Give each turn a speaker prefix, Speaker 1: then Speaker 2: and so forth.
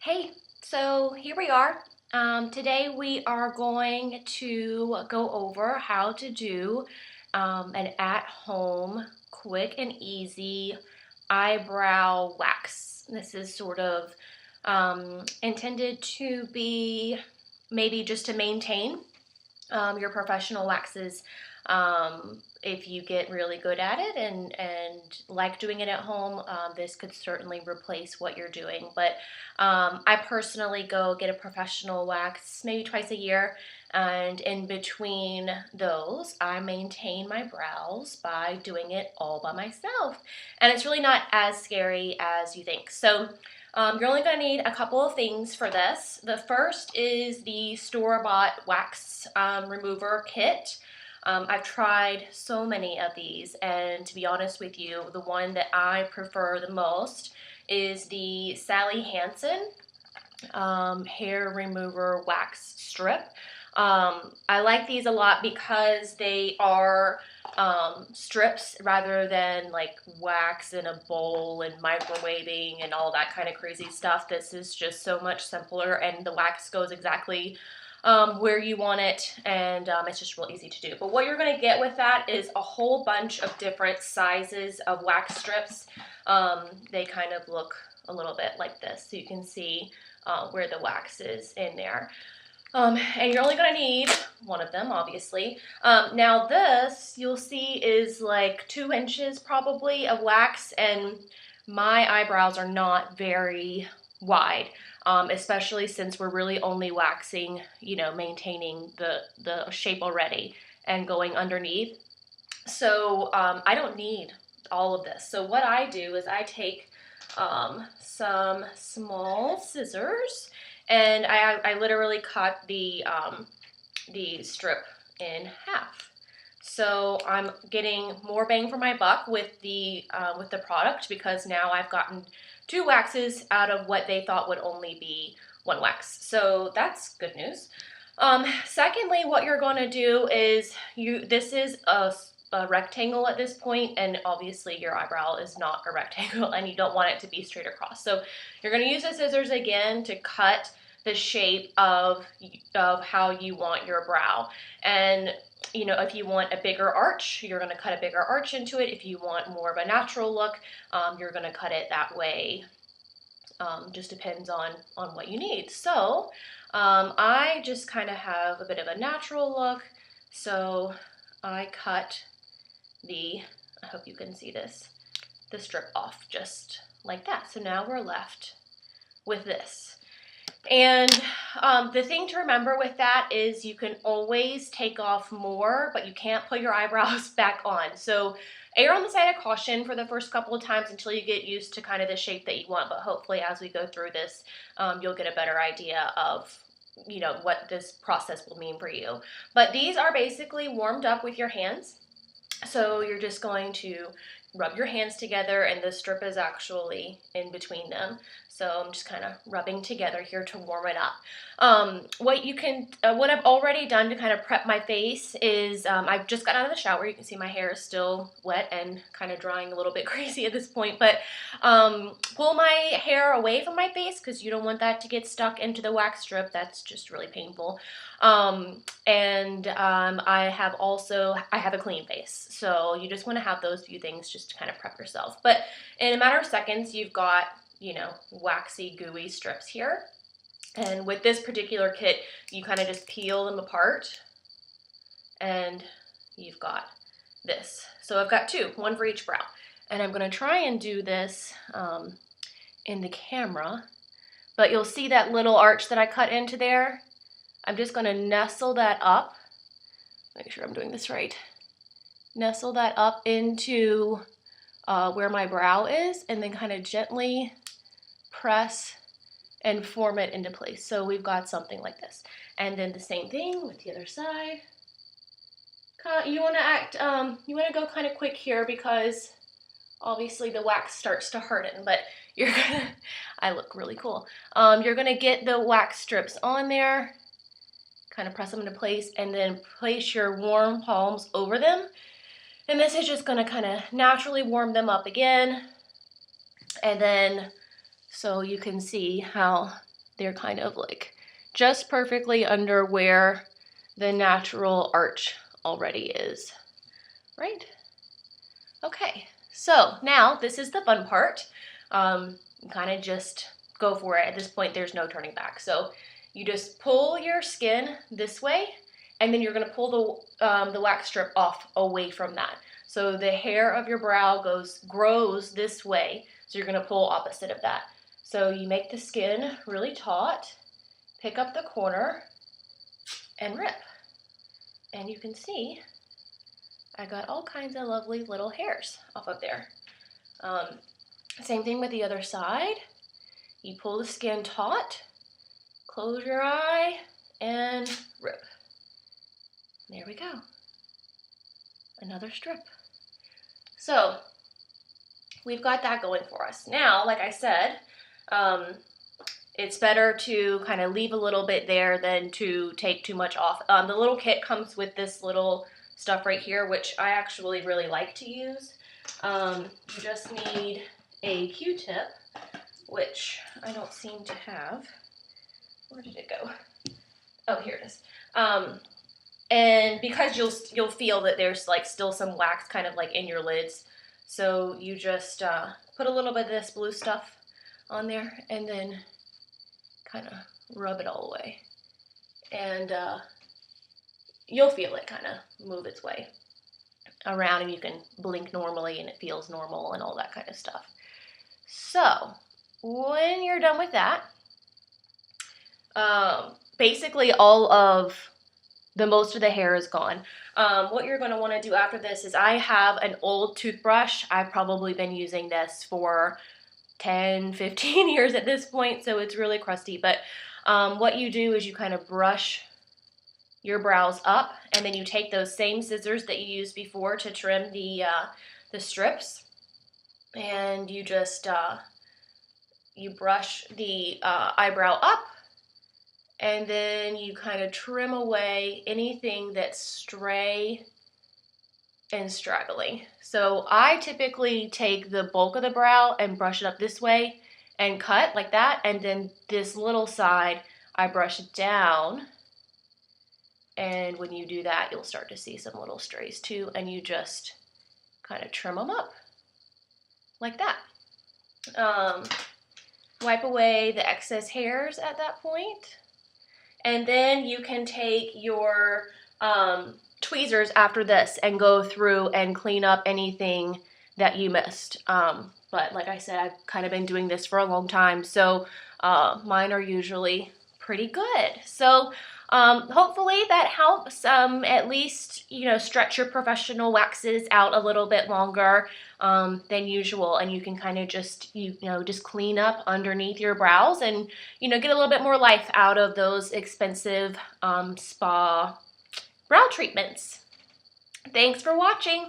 Speaker 1: Hey, so here we are. Today we are going to go over how to do an at-home, quick and easy eyebrow wax. This is sort of intended to be maybe just to maintain your professional waxes if you get really good at it and like doing it at home. This could certainly replace what you're doing, but I personally go get a professional wax maybe twice a year, and in between those I maintain my brows by doing it all by myself, and it's really not as scary as you think. So you're only going to need a couple of things for this. The first is the store-bought wax remover kit. I've tried so many of these, and to be honest with you, the one that I prefer the most is the Sally Hansen hair remover wax strip. I like these a lot because they are strips rather than like wax in a bowl and microwaving and all that kind of crazy stuff. This is just so much simpler, and the wax goes exactly where you want it, and it's just real easy to do. But what you're going to get with that is a whole bunch of different sizes of wax strips. They kind of look a little bit like this, so you can see where the wax is in there. And you're only going to need one of them, obviously. Now this, you'll see, is like 2 inches probably of wax, and my eyebrows are not very wide, especially since we're really only waxing, maintaining the shape already and going underneath. So I don't need all of this. So what I do is I take some small scissors, and I literally cut the strip in half. So I'm getting more bang for my buck with the product, because now I've gotten 2 waxes out of what they thought would only be 1 wax. So that's good news. Secondly, what you're going to do is this is a rectangle at this point, and obviously your eyebrow is not a rectangle and you don't want it to be straight across. So you're going to use the scissors again to cut the shape of how you want your brow. And if you want a bigger arch, you're going to cut a bigger arch into it. If you want more of a natural look, you're going to cut it that way. Just depends on what you need. So I just kind of have a bit of a natural look, so I cut I hope you can see this, the strip off just like that. So now we're left with this. And the thing to remember with that is you can always take off more, but you can't put your eyebrows back on. So err on the side of caution for the first couple of times until you get used to kind of the shape that you want. But hopefully as we go through this, you'll get a better idea of what this process will mean for you. But these are basically warmed up with your hands. So you're just going to rub your hands together, and the strip is actually in between them. So I'm just kind of rubbing together here to warm it up. What I've already done to kind of prep my face is I've just got out of the shower. You can see my hair is still wet and kind of drying a little bit crazy at this point, but pull my hair away from my face because you don't want that to get stuck into the wax strip. That's just really painful. I have a clean face. So you just want to have those few things just to kind of prep yourself. But in a matter of seconds, you've got, waxy, gooey strips here. And with this particular kit, you kind of just peel them apart, and you've got this. So I've got 2, 1 for each brow. And I'm going to try and do this in the camera. But you'll see that little arch that I cut into there. I'm just going to nestle that up. Make sure I'm doing this right. Nestle that up into where my brow is, and then kind of gently press and form it into place. So we've got something like this. And then the same thing with the other side. You want to go kind of quick here because obviously the wax starts to harden, but I look really cool. You're gonna get the wax strips on there, kind of press them into place, and then place your warm palms over them. And this is just gonna kind of naturally warm them up again. And then, so you can see how they're kind of like just perfectly under where the natural arch already is, right? Okay, so now this is the fun part. Kind of just go for it. At this point, there's no turning back. So you just pull your skin this way, and then you're gonna pull the wax strip off away from that. So the hair of your brow grows this way. So you're gonna pull opposite of that. So you make the skin really taut, pick up the corner, and rip. And you can see I got all kinds of lovely little hairs off of there. Same thing with the other side. You pull the skin taut, close your eye, and rip. There we go. Another strip. So we've got that going for us. Now, like I said, it's better to kind of leave a little bit there than to take too much off. The little kit comes with this little stuff right here, which I actually really like to use. You just need a Q-tip, which I don't seem to have. Where did it go? Oh, here it is. And because you'll feel that there's like still some wax kind of like in your lids, so you just put a little bit of this blue stuff on there and then kind of rub it all away, and you'll feel it kind of move its way around, and you can blink normally and it feels normal and all that kind of stuff. So when you're done with that, basically all of most of the hair is gone. What you're going to want to do after this is, I have an old toothbrush. I've probably been using this for 10, 15 years at this point, so it's really crusty. But what you do is you kind of brush your brows up, and then you take those same scissors that you used before to trim the strips, and you just you brush the eyebrow up, and then you kind of trim away anything that's stray and straggly. So I typically take the bulk of the brow and brush it up this way and cut like that, and then this little side I brush it down, and when you do that you'll start to see some little strays too, and you just kind of trim them up like that. Wipe away the excess hairs at that point, and then you can take your tweezers after this and go through and clean up anything that you missed. But like I said, I've kind of been doing this for a long time, so mine are usually pretty good. So hopefully that helps at least, stretch your professional waxes out a little bit longer than usual, and you can kind of just just clean up underneath your brows and get a little bit more life out of those expensive spa brow treatments. Thanks for watching.